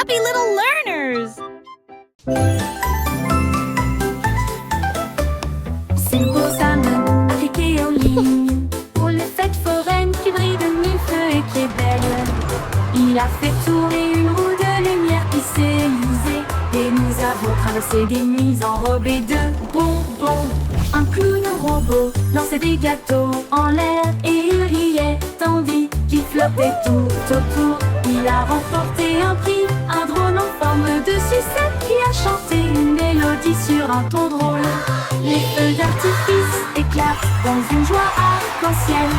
happy little learners! Simple Salmon, appliqué en ligne pour les fêtes foraines qui brillent de mille feux et qui est belle. Il a fait tourner une roue de lumière qui s'est usée et nous avons traversé des nuits enrobées de bonbons. Un clown robot lançait des gâteaux en l'air et il riait tandis qu'il flottait tout autour. Il a remporté un prix, un drone en forme de sucette qui a chanté une mélodie sur un ton drôle. Les feux d'artifice éclatent dans une joie arc-en-ciel.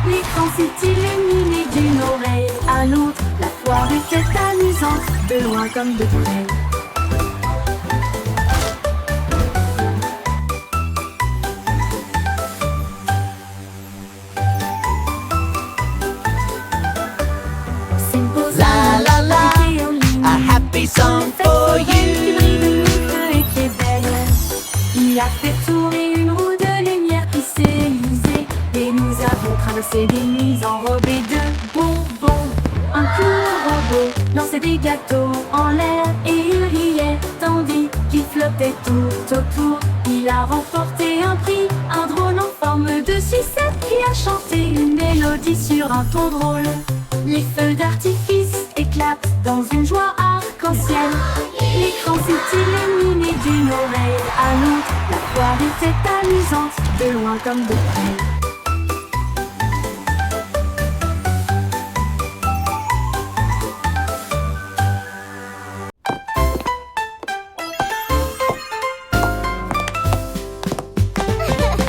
L'écran s'est illuminé d'une oreille à l'autre. La foire était amusante, de loin comme de près. La la la, a happy song for you. Il a fait tourner une roue de lumière qui s'est usée et nous avons traversé des nuits enrobées de bonbons. Un clown robot lançait des gâteaux en l'air et il riait tandis qu'il flottait tout autour. Il a remporté un prix, un drone en forme de sucette qui a chanté une mélodie sur un ton drôle. Les feux d'artifice éclatent dans une joie arc-en-ciel. L'écran s'est illuminé d'une oreille à l'autre. La foire était amusante, de loin comme de près.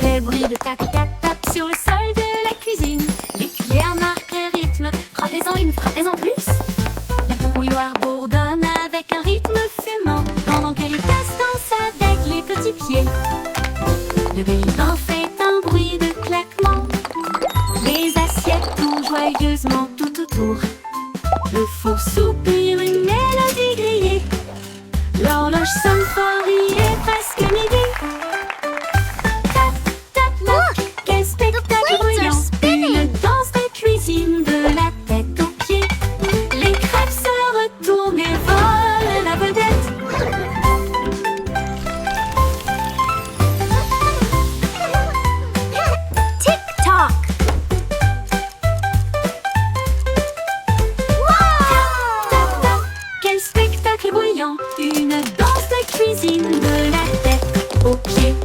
Les bruits de tac-tac-tac sur le sol de la cuisine. Les cuillères marquent le rythme. Frappez-en une, frappez-en plus. La bouilloire bourdonne avec un rythme fumant pendant que les tasses dansent avec les petits pieds. Le bain fait un bruit de claquement. Les assiettes tournent joyeusement tout autour. Le four soupire une mélodie grillée. L'horloge sonne fort, il est presque midi. Quel spectacle bruyant! Une danse de cuisine de la tête aux pieds. Les crêpes se retournent et volent la vedette. Tick-tock! Quel spectacle bruyant! Une danse de cuisine de la tête aux pieds.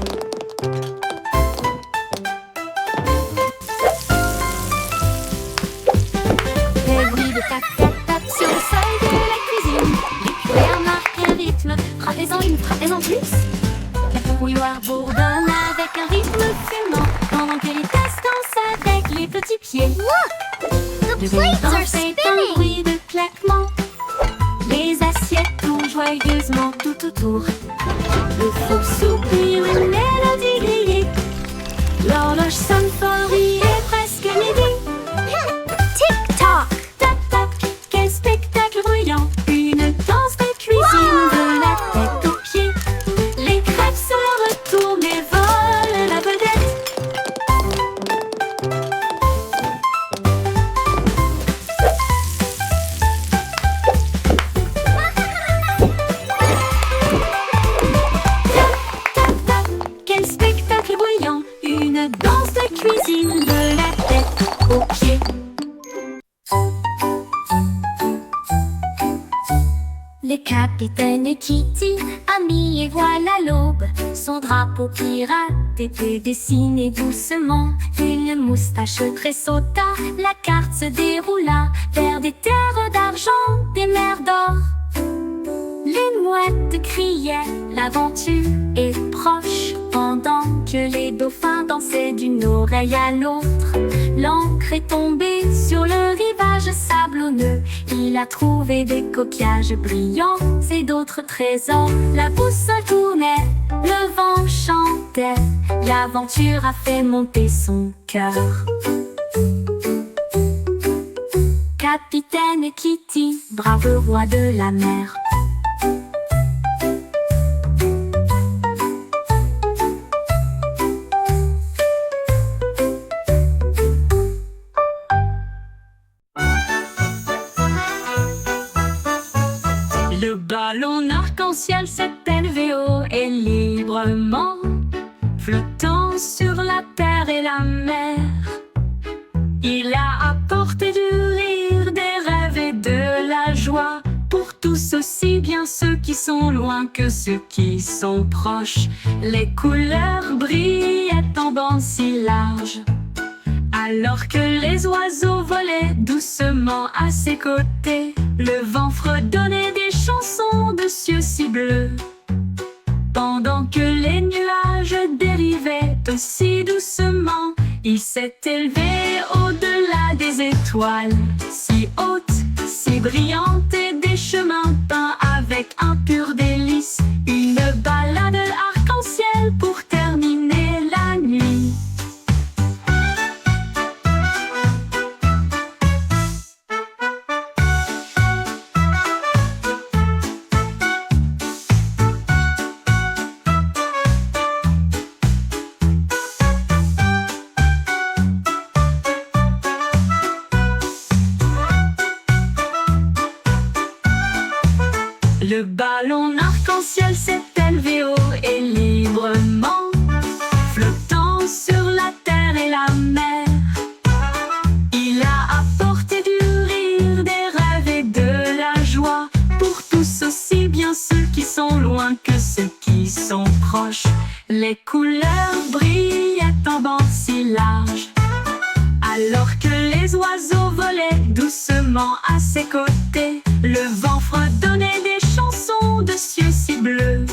Les bruits de tac-tac-tac sur le sol de la cuisine. Les cuillères marquent un rythme. Frappez-en une, frappez-en plus. La bouilloire bourdonne avec un rythme fumant pendant que les tasses dansent avec les petits pieds. Look! The Le plates bain are fait un spinning! bruit de claquement. Les assiettes tournent joyeusement tout autour. Le four soupire une mélodie grillée. L'horloge sonne fort, il est presque midi. Tick-tock! Tac-tac, quel spectacle bruyant! Une danse de cuisine de la tête aux pieds. Les crêpes se retournent et volent la vedette. Tac-tac, quel spectacle bruyant! Une danse de cuisine de la tête aux pieds. Les capitaines et Kitty, amis et voilà l'aube. Son drapeau pirate était dessiné doucement. Une moustache tressauta, la carte se déroula vers des terres d'argent, des mers d'or. Les mouettes criaient, l'aventure est proche, pendant que les dauphins dansaient d'une oreille à l'autre. L'ancre est tombée sur le rivage sablonneux. Il a trouvé des coquillages brillants et d'autres trésors. La boussole tournait, le vent chantait. L'aventure a fait monter son cœur. Capitaine Kitty, brave roi de la mer. ballon arc-en-ciel s'est élevé haut et librement, flottant sur la terre et la mer. Il a apporté du rire, des rêves et de la joie pour tous, aussi bien ceux qui sont loin que ceux qui sont proches. Les couleurs brillaient en bandes si larges, alors que les oiseaux volaient doucement à ses côtés. Le vent fredonnait des chansons de cieux si bleus, pendant que les nuages dérivaient aussi doucement. Il s'est élevé au-delà des étoiles, si hautes, si brillantes, et des chemins peints avec un pur délice. Une balade arc-en-ciel pour terminer la nuit. Le ballon arc-en-ciel s'est élevé haut et librement, flottant sur la terre et la mer. Il a apporté du rire, des rêves et de la joie pour tous, aussi bien ceux qui sont loin que ceux qui sont proches. Les couleurs brillaient en bandes si larges, alors que les oiseaux volaient doucement à ses côtés. Le vent fredonnait des chansons de cieux si bleus,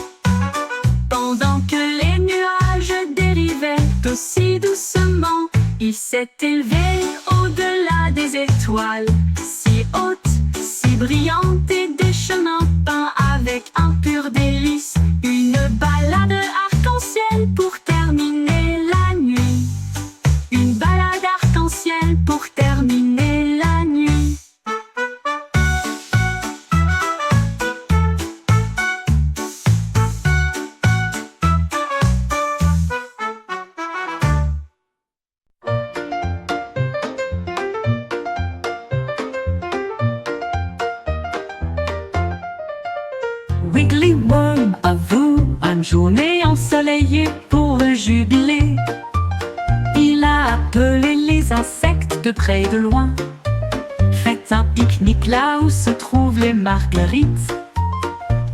pendant que les nuages dérivaient aussi doucement. Il s'est élevé au-delà des étoiles, si hautes, si brillantes, et des chemins peints avec un pur délice. Une balade arc-en-ciel pour terminer la nuit. Une balade arc-en-ciel pour terminer la nuit. Wiggly Worm, à vous, une journée ensoleillée pour le jubilé. Il a appelé les insectes de près et de loin. Faites un pique-nique là où se trouvent les marguerites.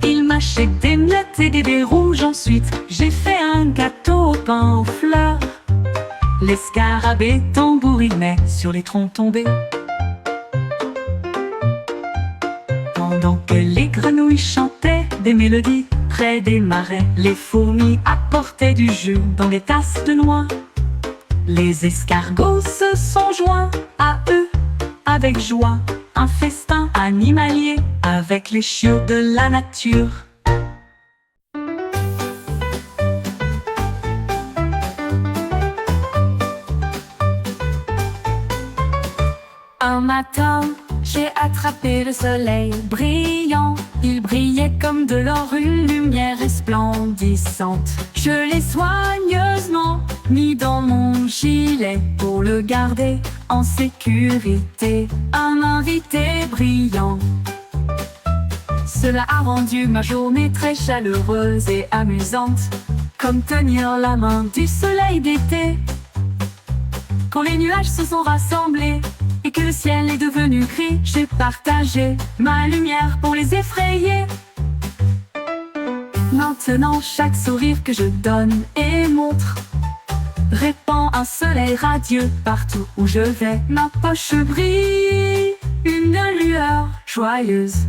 Il mâchait des miettes et des baies rouges. Ensuite, j'ai fait un gâteau au pain aux fleurs. Les scarabées tambourinaient sur les troncs tombés, pendant que les grenouilles chantaient des mélodies près des marais. Les fourmis apportaient du jus dans des tasses de noix. Les escargots se sont joints à eux avec joie. Un festin animalier avec les chiots de la nature. Un matin, j'ai attrapé le soleil brillant. Il brillait comme de l'or, une lumière resplendissante. Je l'ai soigneusement mis dans mon gilet pour le garder en sécurité. Un invité brillant. Cela a rendu ma journée très chaleureuse et amusante, comme tenir la main du soleil d'été. Quand les nuages se sont rassemblés et que le ciel est devenu gris, j'ai partagé ma lumière pour les effrayer. Maintenant, chaque sourire que je donne et montre répand un soleil radieux partout où je vais. Ma poche brille, une lueur joyeuse.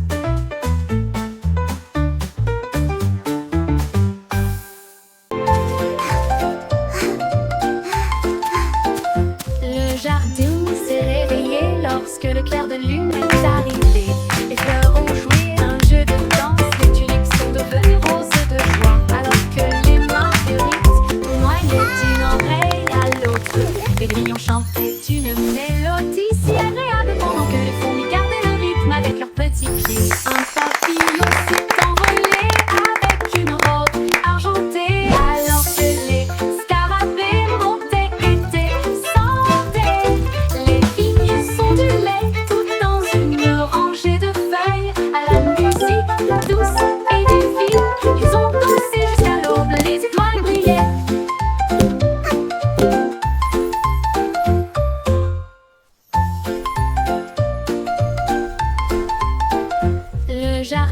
Le jardin s'est réveillé lorsque le clair de lune est arrivé. Les fleurs ont joué un jeu de danse, les tulipes sont devenues roses de joie, alors que les marguerites noyaient d'une oreille à l'autre. Les grillons chantaient une mélodie si agréable pendant que les fourmis gardaient le rythme avec leurs petits pieds. Un papillon s'est envolé avec une robe argentée, alors que les scarabées montaient et descendaient. Les vignes sont du lait tout dans une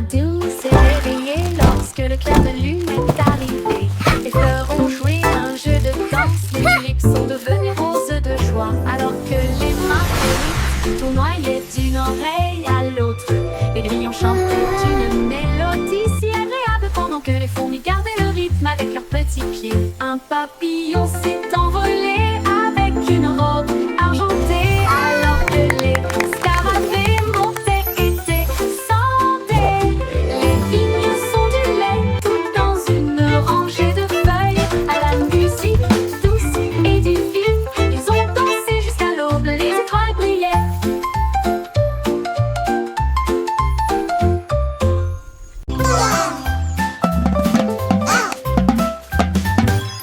douce s'est réveillée lorsque le clair de lune est arrivé. Les fleurs ont joué un jeu de danse, les tulipes sont devenues roses de joie. Alors que les marguerites tournoyaient d'une oreille à l'autre, les grillons chantaient une mélodie si agréable pendant que les fourmis gardaient le rythme avec leurs petits pieds. Un papillon s'est envolé avec une robe argentée, alors que les scarabées montaient et descendaient. Les vignes sont du lait tout dans une rangée de feuilles. À la musique douce et divine, ils ont dansé jusqu'à l'aube, les étoiles brillaient.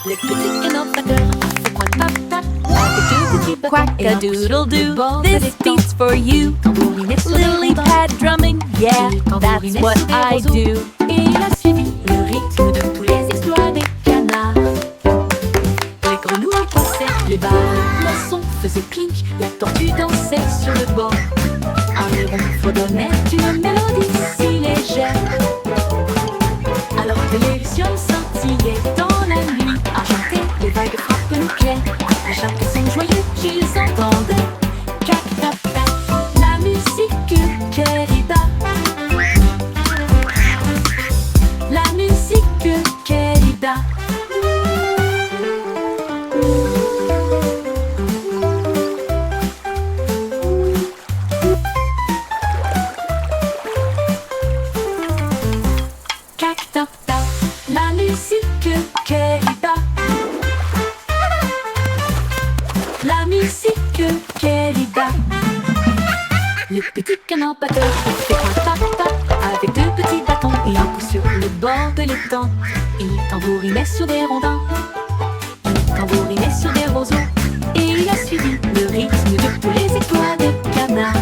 Le petit canopteur a fait quack-tap-tap avec deux petits bâtons et un coup sur le Quack-a-doodle-doo, bord de this l'étang. beat's for you. Tambourinet sur Lily les rondins. pad drumming, yeah, that's what I do. Et il a suivi le rythme de tous les exploits des canards. Les grenouilles passaient, les barres, le son faisait clink, la tortue dansait sur le bord. Un héron fredonnait une mélodie si légère. Alors que les lucioles scintillaient dans la nuit argentée, les vagues frappent le clair. À chaque son joyeux qu'ils entendent, cac-tap-tap, la musique querida. La musique querida. Cac-tap-tap, la musique querida. La musique querida. Le petit canard batteur fait un tap-tap avec deux petits bâtons et un coup sur le bord de l'étang. Il tambourinait sur des rondins, il tambourinait sur des roseaux, et il a suivi le rythme de tous les étoiles de canard.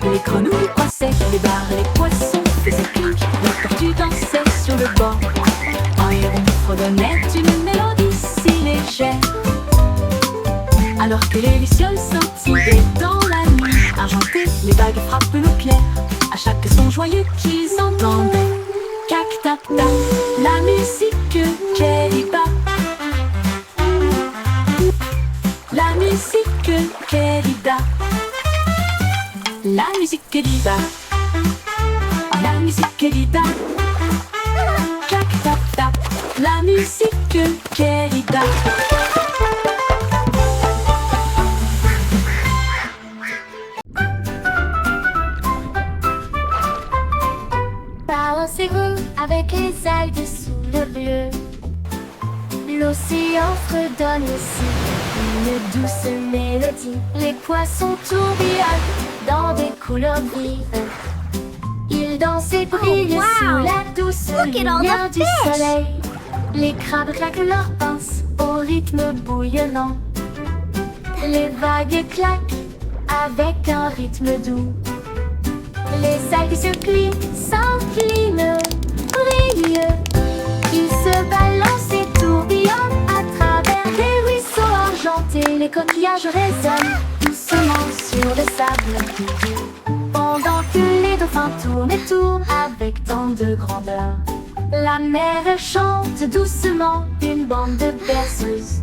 Les grenouilles croissaient, les barres et les poissons faisaient clink, la tortue dansait sur le bord. Un héron fredonnait une mélodie si légère. Alors que les lucioles scintillaient dans la nuit argentée, les vagues frappent le clair. À chaque son joyeux qu'ils entendent, cac-tap-tap, la musique querida. La musique querida. La musique querida. La musique querida. Cac-tap-tap, la musique querida. Balancez-vous avec les algues sous le bleu. L'océan fredonne aussi une douce mélodie. Les poissons tourbillonnent dans des couleurs vives. Ils dansent et brillent wow. sous la douce Look at all lumière the du fish. soleil. Les crabes claquent leurs pinces au rythme bouillonnant. Les vagues claquent avec un rythme doux. Les algues se plient, s'inclinent, brillent. Ils se balancent et tourbillonnent à travers des ruisseaux argentés. Les coquillages résonnent doucement sur le sable, pendant que les dauphins tournent et tournent avec tant de grandeur. La mer chante doucement une bande de berceuses.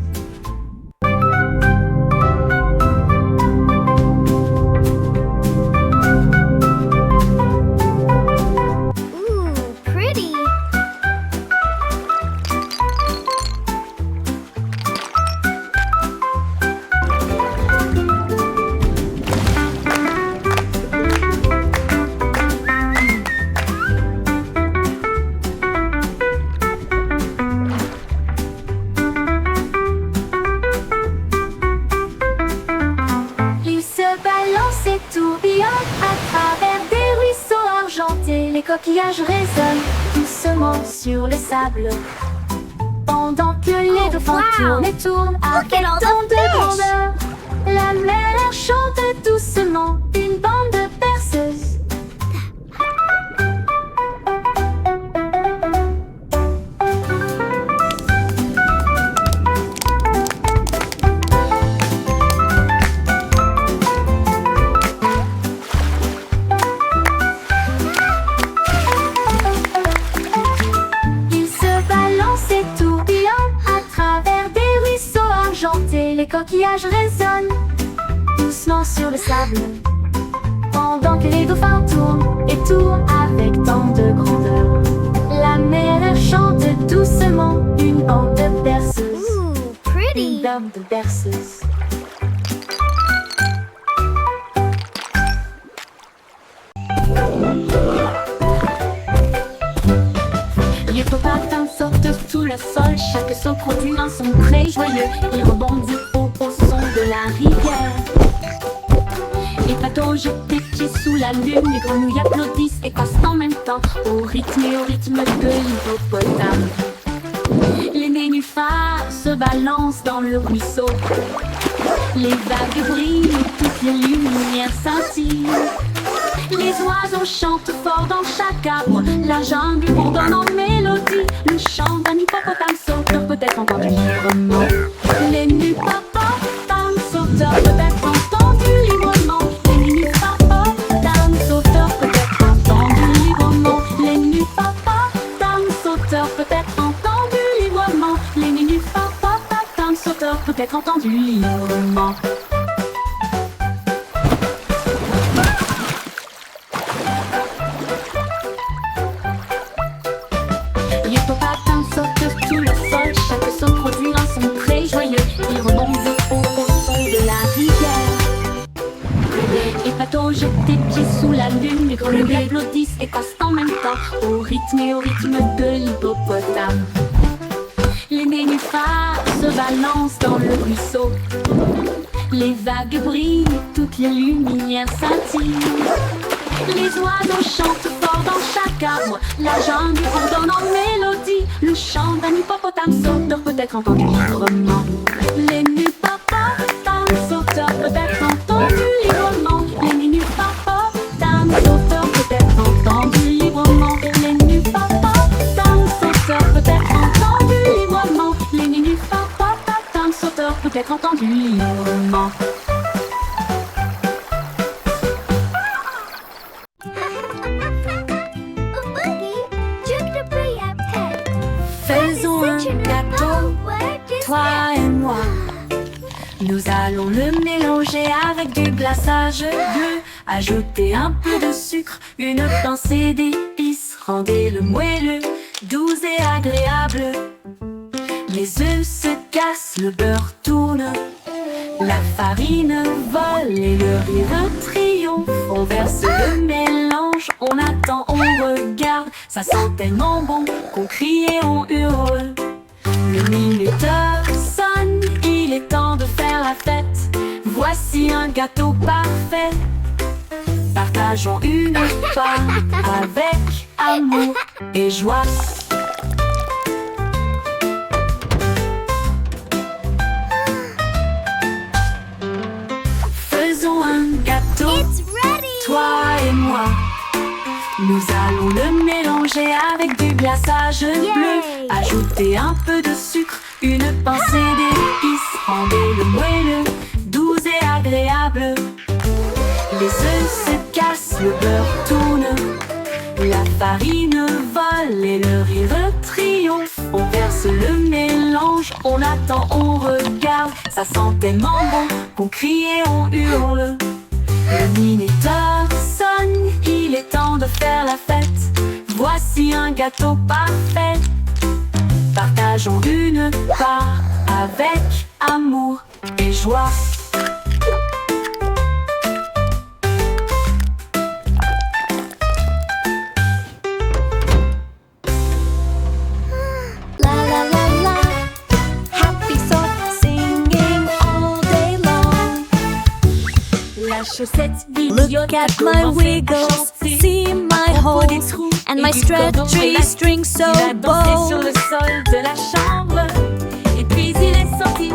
Ooh, pretty. Ils se balancent et tourbillonnent à travers des ruisseaux argentés. Les coquillages résonnent doucement sur le sable, pendant que les dauphins wow. tournent et tournent avec at all the tant de fish. grandeur. La mer chante doucement une bande de berceuses. coquillages résonnent doucement sur le sable, pendant que les dauphins tournent et tournent avec tant de grandeur. La mer chante doucement une bande de berceuses, Ooh, une pretty. bande de berceuses. Les copains sortent sous le sol, chaque saut produit un son très joyeux. Il rebondit au son de la rivière. Les bateaux jettent des pieds sous la lune, les grenouilles applaudissent et passent en même temps au rythme de l'hippopotame. Les nénuphars se balancent dans le ruisseau, les vagues brillent et toutes les lumières scintillent. Les oiseaux chantent fort dans chaque arbre, la jungle bourdonne en mélodie. Le chant d'un hippopotame sauteur peut être entendu librement. Les hippopotames sauteurs peut être entendu librement. Les hippopotames sauteurs peut être entendu librement. Les hippopotames sauteurs peut être entendu librement. Les hippopotames sauteurs peut être entendu librement. Les hippopotames sautent sous le sol, chaque saut produit un son très joyeux. Il rebondit au son de la rivière. Les bateaux jettent des pieds sous la lune, les grenouilles applaudissent et passent en même temps au rythme de l'hippopotame. Les nénuphars se balancent dans le ruisseau, les vagues brillent, toutes les lumières scintillent. Les oiseaux chantent fort dans chaque arbre, la jungle bourdonne en mélodie. Le chant d'un hippopotame sauteur peut être entendu librement. Les hippopotames sauteurs peut être entendu librement. Les hippopotames sauteurs peut être entendu librement. Les hippopotames sauteurs peut être entendu librement. Les hippopotames sauteurs peut être entendu librement. Faisons un gâteau, toi et moi. Nous allons le mélanger avec du glaçage bleu. Ajouter un peu de sucre, une pincée d'épices. Rendez-le moelleux, doux et agréable. Les œufs se cassent, le beurre tourne. La farine vole et le rire triomphe. On verse le mélange, on attend, on regarde. Ça sent tellement bon qu'on crie et on hurle. Le minuteur sonne, il est temps de faire la fête. Voici un gâteau parfait. Partageons une part avec amour et joie. Faisons un gâteau, It's ready. toi et moi. Nous allons le mélanger avec du glaçage bleu. Ajouter un peu de sucre, une pincée d'épices. Rendez-le moelleux, doux et agréable. Les œufs se cassent, le beurre tourne. La farine vole et le rire triomphe. On verse le mélange, on attend, on regarde. Ça sent tellement bon qu'on crie et on hurle. Le minuteur sonne, il est temps de faire la fête. Voici un gâteau parfait. Partageons une part avec amour et joie. La la la la. Happy song singing all day long. La chaussette Look at my wiggles, see my holes, and my stretchy string so Il a dansé sur bold. le sol de la chambre. Et puis il est sorti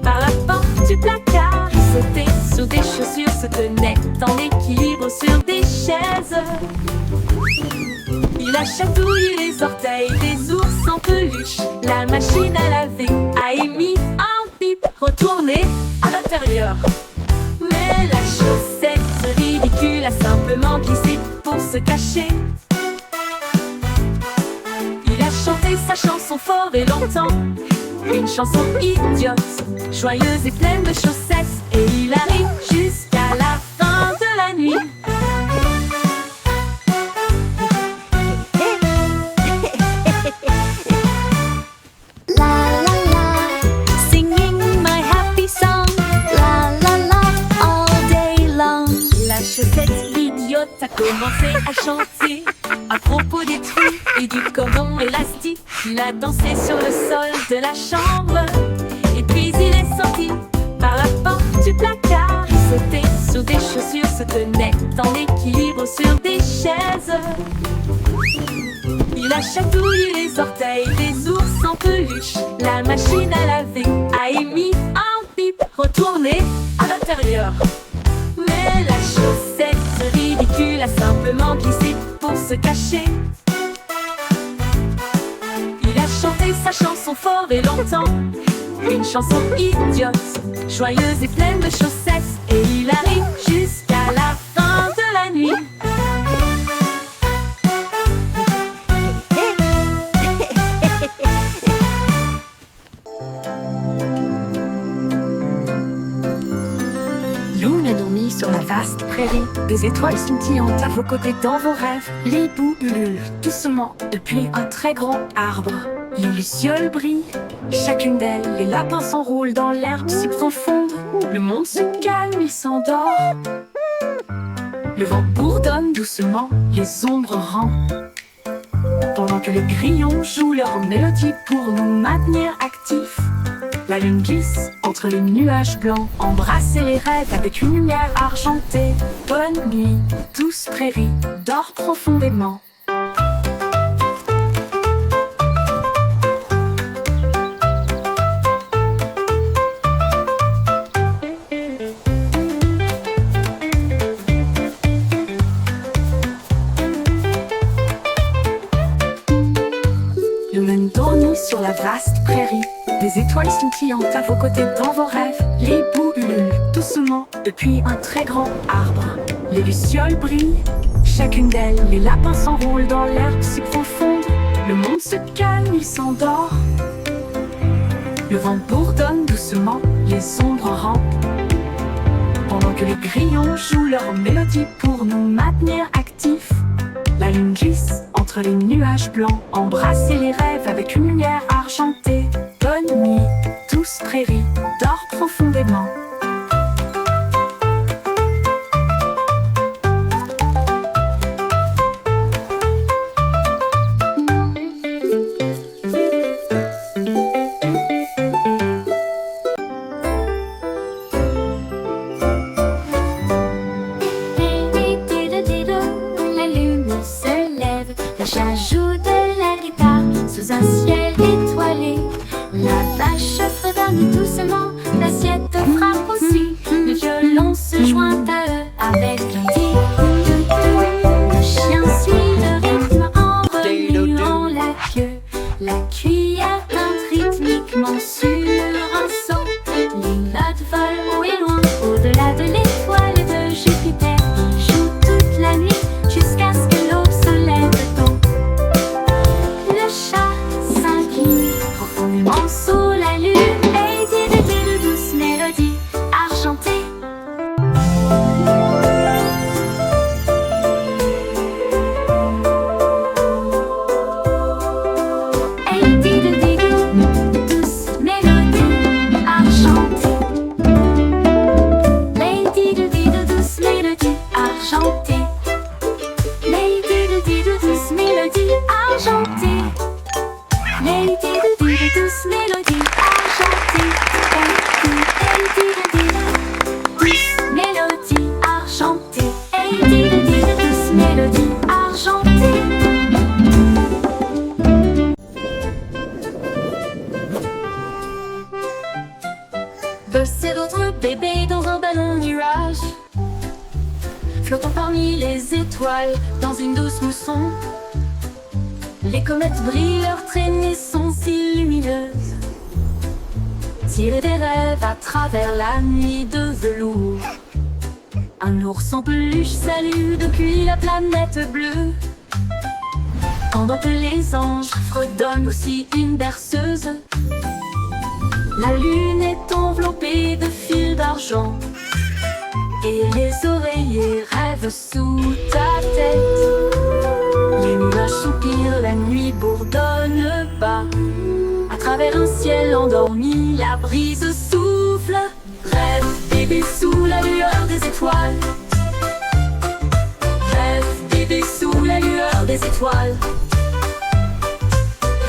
par la porte du placard. Il sautait sur des chaussures, se tenait en équilibre sur des chaises. Il a chatouillé les orteils des ours en peluche. La machine à laver a émis un bip. Retourné à l'intérieur. Mais la chaussette ridicule a simplement glissé pour se cacher. Il a chanté sa chanson fort et longtemps. une chanson idiote, joyeuse et pleine de chaussettes. Et il arrive jusqu'à la fin de la nuit. La la la, singing my happy song. La la la, all day long. La chaussette idiote a commencé à chanter à propos des trous et du cordon élastique. Il a dansé sur le sol de la chambre et puis il est sorti par la porte du placard. Il sautait sur des chaussures, se tenait en équilibre sur des chaises. Il a chatouillé les orteils des ours en peluche. La machine à laver a émis un bip retourné à l'intérieur. Mais la chaussette ridicule a simplement glissé pour se cacher. Il a chanté sa chanson fort et longtemps, une chanson idiote, joyeuse et pleine de chaussettes. Et il arrive jusqu'à la fin de la nuit. Lune a dormi sur la vaste prairie. Des étoiles scintillantes à vos côtés dans vos rêves. Les boues ululent doucement depuis un très grand arbre. Les lucioles brillent, chacune d'elles. Les lapins s'enroulent dans l'herbe si profonde. Le monde se calme, il s'endort. Le vent bourdonne doucement, les ombres rampent. Pendant que les grillons jouent leur mélodie pour nous maintenir actifs. La lune glisse entre les nuages blancs, embrasser les rêves avec une lumière argentée. Bonne nuit, douce prairie, dors profondément. Lune dormit sur la vaste prairie. Des étoiles scintillantes à vos côtés dans vos rêves. Les boues ululent doucement depuis un très grand arbre. Les lucioles brillent, chacune d'elles. Les lapins s'enroulent dans l'herbe si profonde. Le monde se calme, il s'endort. Le vent bourdonne doucement, les ombres rampent. Pendant que les grillons jouent leur mélodie pour nous maintenir actifs. La lune glisse entre les nuages blancs, embrasser les rêves avec une lumière argentée. Bonne nuit, douce prairie, dors profondément. La lune se lève, le chat joue de la guitare sous un ciel étoilé. La vache fredonne doucement, l'assiette frappe aussi. Le violon se joint à eux avec un tic. Le chien suit le rythme en remuant la queue. La cuillère teinte rythmiquement sur un seau. Les notes volent haut et loin, au-delà de l'étoile de Jupiter. Ils jouent toute la nuit jusqu'à ce que l'aube se lève tôt. Le chat s'incline profondément sous la lune et dit de douces mélodies argentées. Et dit de douces mélodies argentées. Lady de douces mélodies argentées. Lady de douces mélodies argentées. Lady de douces mélodies argentées. Lady de douces mélodies argentées. Lady de douces mélodies argentées. Buzz et d'autres bébés dans un ballon nuage, flottant parmi les étoiles dans une douce mousson. Les comètes brillent, leurs traînées sont si lumineuses. Tirer des rêves à travers la nuit de velours. Un ours en peluche salue depuis la planète bleue. Pendant que les anges fredonnent aussi une berceuse. La lune est enveloppée de fils d'argent et les oreillers rêvent sous ta tête. Les nuages soupirent, la nuit bourdonne bas. À travers un ciel endormi, la brise souffle. Rêve bébé sous la lueur des étoiles. Rêve bébé sous la lueur des étoiles.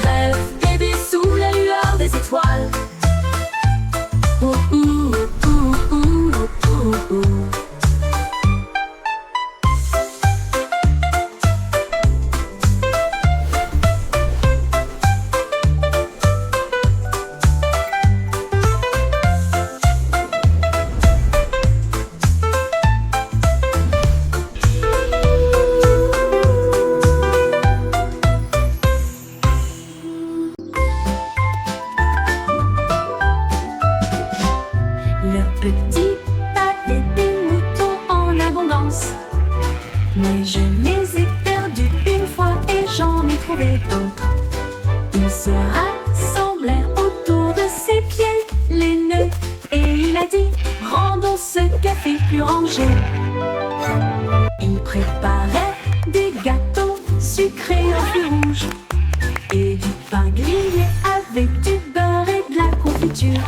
Rêve bébé sous la lueur des étoiles. Ouh, ouh, ouh, ouh, ouh, ouh. Le petit avait des moutons en abondance, mais je les ai perdus une fois et j'en ai trouvé d'autres. Ils se rassemblèrent autour de ses pieds, les nœuds, et il a dit: rendons ce café plus rangé. Il préparait des gâteaux sucrés en fruits rouges et du pain grillé avec du beurre et de la confiture.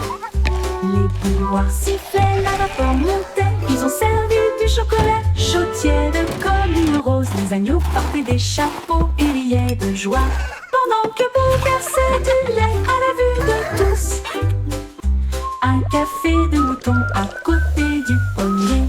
Les bouilloires sifflaient, la vapeur montait. Ils ont servi du chocolat chaud tiède comme une rose. Les agneaux portaient des chapeaux et riaient de joie, pendant que Beau versait du lait à la vue de tous. Un café de mouton à côté du pommier.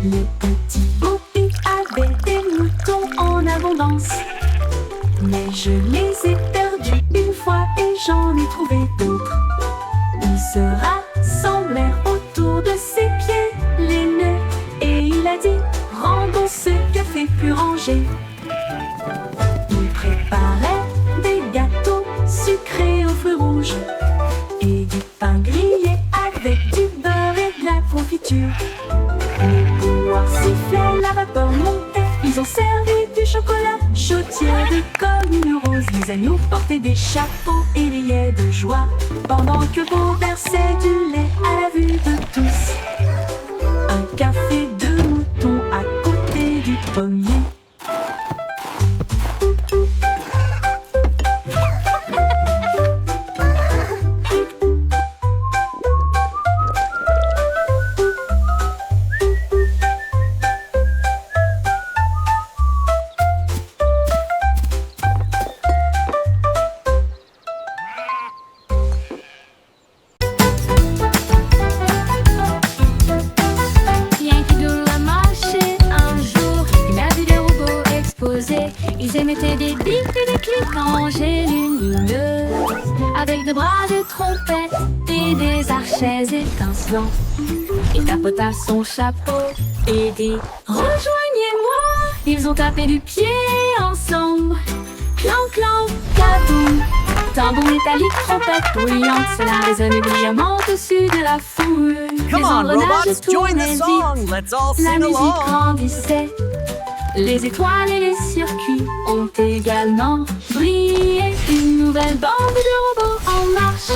Le petit Bobby avait des moutons en abondance, mais je les ai perdus une fois et j'en ai trouvé d'autres. Ils se rassemblèrent autour de ses pieds, les nœuds, et il a dit: rendons ce café plus rangé. Il préparait des gâteaux sucrés aux fruits rouges et du pain grillé avec du beurre et de la confiture. Les bouilloires sifflaient, la vapeur montait. Ils ont servi du chocolat chaud tiède comme une rose. Les agneaux portaient des chapeaux et riaient de joie, pendant que Beau versait du lait à la vue de tous. Un café de mouton à côté du pommier. Bien qu'il doit marcher un jour, il a vu des robots exposés. Ils émettaient des bips et des clics rangés lumineux, avec des bras de trompette et des archets étincelants. Il tapota son chapeau et dit: rejoignez-moi. Ils ont tapé du pied ensemble. Clan, clan, kaboum. Tambour métallique, trompette bruyante, cela résonnait brillamment au-dessus de la foule. Come Les on, engrenages robots, join tournaient the vite. song. Let's all La sing musique along. grandissait. Les étoiles et les circuits ont également brillé. Une nouvelle bande de robots en marche.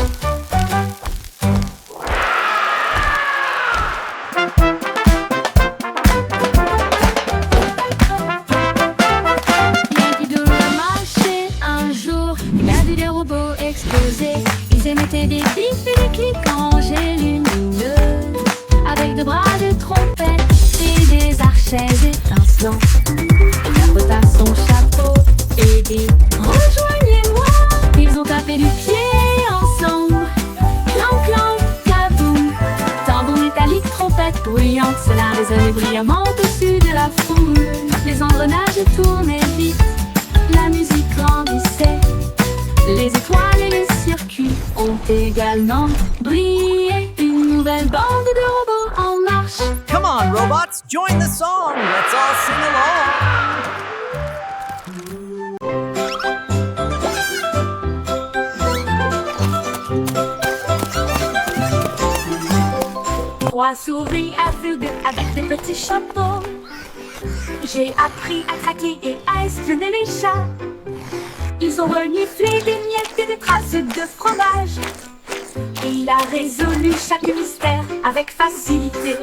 Yankee a marché un jour. Il a vu des robots explosés. Ils émettaient des bips et des clics rangés lumineux, avec de bras de trompette et des archets étincelants. Il tapota son chapeau et dit: rejoignez-moi. Ils ont tapé du pied ensemble. Clan, clan, kaboum. Tambour métallique, trompette bruyante, cela résonnait brillamment au-dessus de la foule. Les engrenages tournaient vite. La musique grandissait. Les étoiles et les circuits ont également brillé. Une nouvelle bande de robots en marche. Come on, robots, join the song. Let's all sing along. 3 souris aveugles avec des petits chapeaux. J'ai appris à traquer et à espionner les chats. Ils ont reniflé des miettes et des traces de fromage. Il a résolu chaque mystère avec facilité.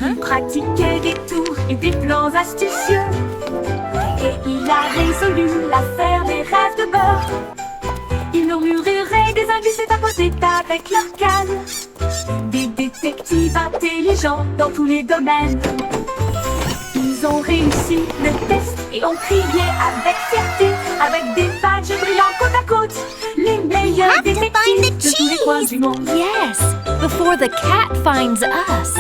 Il pratiquait des tours et des plans astucieux. Et il a résolu l'affaire des rêves de beurre. Ils murmuraient des indices et tapotaient avec leur canne. Des détectives intelligents dans tous les domaines. Ils ont réussi le test et ont crié avec fierté, avec des badges brillants côte à côte. Les meilleurs have to find détectives the de tous les coins du monde. Yes, before the cat finds us.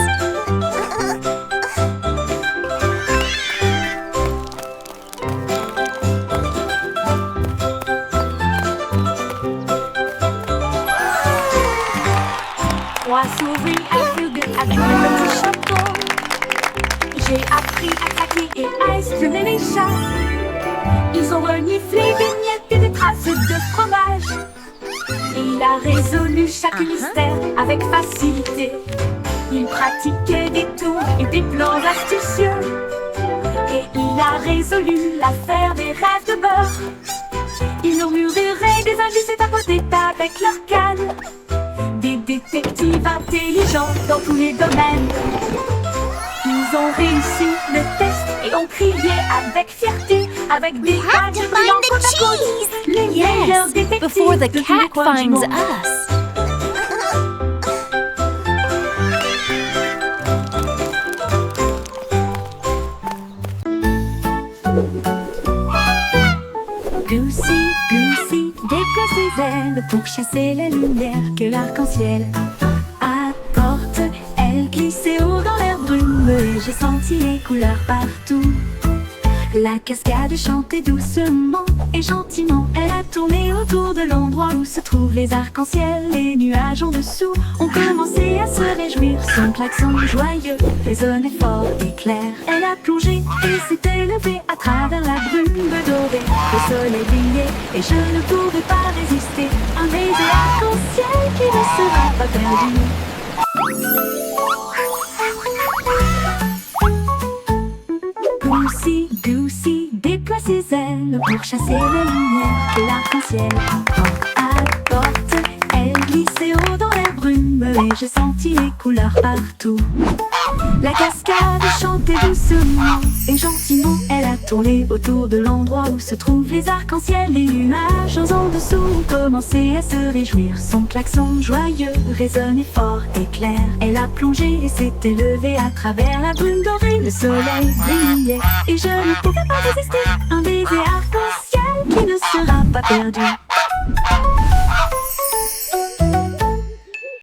Trois souris aveugles avec des petits chapeaux. J'ai appris à traquer et à espionner les chats. Ils ont reniflé des miettes et des traces de fromage. Il a résolu chaque mystère avec facilité. Il pratiquait des tours et des plans astucieux. Et il a résolu l'affaire des rêves de beurre. Ils murmuraient des indices et tapotaient avec leur canne. Des détectives intelligents dans tous les domaines. Ils ont réussi le test et ont crié avec fierté, avec des badges to brillants find the côte à côte. cheese. Les meilleurs Yes, détectives before the de tous les cat coins du finds monde. us. Goosey, Goosey, déploie ses ailes pour chasser les lumières que l'arc-en-ciel apporte. Elle glissait haut dans l'air brumeux et j'ai senti les couleurs partout. La cascade chantait doucement et gentiment. Elle a tourné autour de l'endroit où se trouvent les arcs-en-ciel. Les nuages en dessous ont commencé à se réjouir. Son klaxon joyeux résonnait fort et clair. Elle a plongé et s'est élevée à travers la brume dorée. Le soleil brillait et je ne pouvais pas résister. Un baiser arc-en-ciel qui ne sera pas perdu. Goosey, Goosey, déploie ses ailes pour chasser les lumières que l'arc-en-ciel apporte. Elle glissait haut dans la brume et j'ai senti les couleurs partout. La cascade chantait doucement et gentiment. Elle a tourné autour de l'endroit où se trouvent les arcs-en-ciel. Les nuages en dessous ont commencé à se réjouir. Son klaxon joyeux résonnait fort et clair. Elle a plongé et s'est élevée à travers la brume dorée. Le soleil brillait et je ne pouvais pas résister. Un baiser arc-en-ciel qui ne sera pas perdu.